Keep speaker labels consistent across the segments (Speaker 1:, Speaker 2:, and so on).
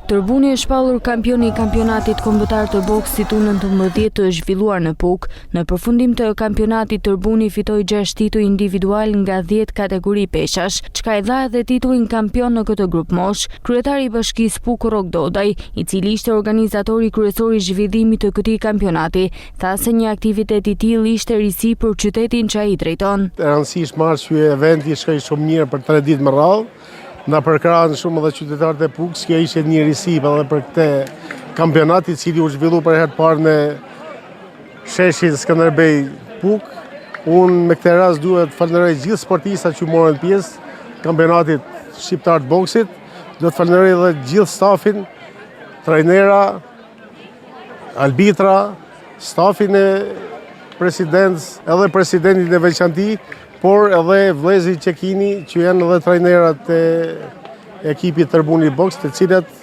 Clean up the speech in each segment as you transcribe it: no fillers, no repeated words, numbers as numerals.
Speaker 1: Tërbuni e shpallur kampioni i kampionatit kombëtar të boksit U19 të zhvilluar në Puk. Në përfundim të kampionatit Tërbuni fitoi 6 tituj individual nga 10 kategori peshash, çka i dha edhe titullin kampion në këtë grup mosh. Kryetari i bashkisë Puk Rok Dodaj, i cili ishte organizatori kryesor i zhvillimit të këtij kampionati, tha se një aktivitet i tillë ishte risi për qytetin që ai drejton.
Speaker 2: E rëndësishme është ky eventi shkoi shumë mirë për 3 ditë më radhë. Na përkrahën shumë edhe qytetarët e Pukës, kjo ishte një risi edhe për këtë kampionat i cili u zhvillu për herë të parë në sheshin Skënderbej Puk. Unë me këtë rast duhet të falenderoj gjithë sportistat që morën pjesë kampionatit shqiptar të boksit. Duhet të falenderoj edhe gjithë stafin, trajnera, arbitra, stafin e presidentës, edhe presidentin e veçanti, por edhe vëllezërit Qekini që janë edhe trajnerat e ekipit Tërbuni Boks, të cilët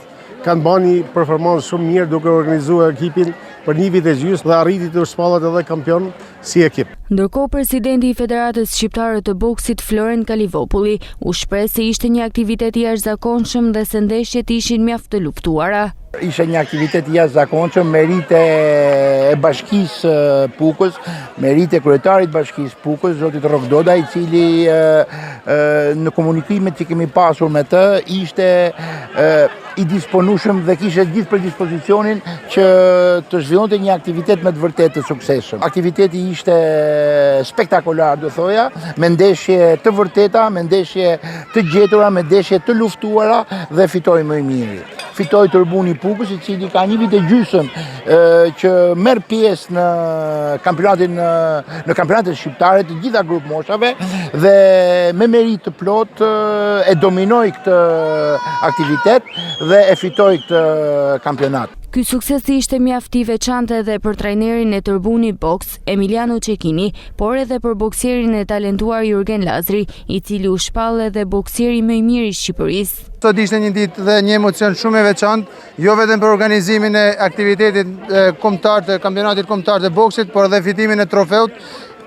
Speaker 2: kanë bërë një performancë shumë mirë duke organizuar ekipin për një vit e gjysmë dhe arriti të shpallat edhe kampion si ekip.
Speaker 1: Ndërkohë presidenti i Federatës Shqiptare të Boksit Florent Kalivopulli u shpreh se ishte një aktivitet i jashtëzakonshëm dhe se ndeshjet ishin mjaft të luftuara.
Speaker 3: Ishte një aktivitet i jashtëzakonshëm, merite e bashkisë Pukës, merite kryetarit bashkisë Pukës, zotit Rok Dodaj, i cili në komunikimet që kemi pasur me të ishte i disponueshëm dhe kishte gjithë predispozicionin që të zhvillonte një aktivitet me të vërtetë të suksesshëm. Aktiviteti ishte spektakolar, do thoja, me ndeshje të vërteta, me ndeshje të gjetura, me ndeshje të luftuara dhe fitoi më i miri. Fitoi Tërbuni Pukës, i cili ka një vit e gjysmë që merr pjesë në kampionatet shqiptare të gjitha grup moshave dhe me merit të plot e dominoi këtë aktivitet dhe e fitoi këtë kampionat.
Speaker 1: Ky sukses ishte mjaft i veçantë edhe për trajnerin e Tërbuni Boks, Emiliano Qekini, por edhe për boksierin e talentuar Jurgen Lazri, i cili u shpall edhe boksieri më i mirë i Shqipërisë.
Speaker 4: Sot ishte një ditë dhe një emocion shumë e veçantë, jo vetëm për organizimin e aktivitetit kombëtar të kampionatit kombëtar të boksit, por edhe fitimin e trofeut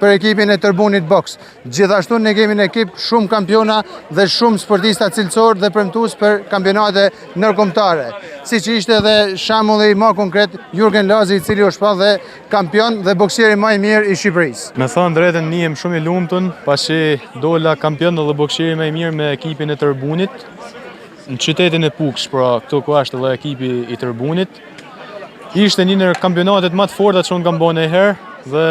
Speaker 4: për ekipin e Tërbunit Boks. Gjithashtu ne kemi në ekip shumë kampiona dhe shumë sportista cilësor dhe premtues për kampionate ndërkombëtare. Siç ishte edhe shembulli më konkret Jurgen Lazri, i cili u shpall dhe kampion dhe boksieri më i mirë i Shqipërisë.
Speaker 5: Me thënë drejtën, nihem shumë i lumtur pasi dola kampion dhe boksieri më i mirë me ekipin e Tërbunit në qytetin e Pukës, pra këtu ku është edhe ekipi i Tërbunit. Ishte një ndër kampionatet më të forta që unë kam bërë ndonjëherë dhe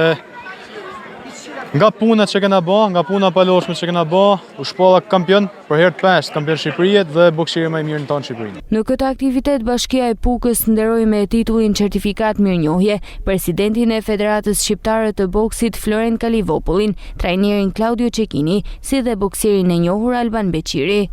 Speaker 5: nga punat që kena bë, nga puna paloshme që kena bë, u shpalla kampion për herë të pestë, kampion Shqipërisë dhe boksieri më i mirë në tonë Shqipërinë.
Speaker 1: Në këtë aktivitet Bashkia e Pukës nderoi me titullin certifikat mirënjohje presidentin e Federatës Shqiptare të Boksit Florent Kalivopullin, trajnerin Claudio Qekini, si dhe boksierin e njohur Alban Beqiri.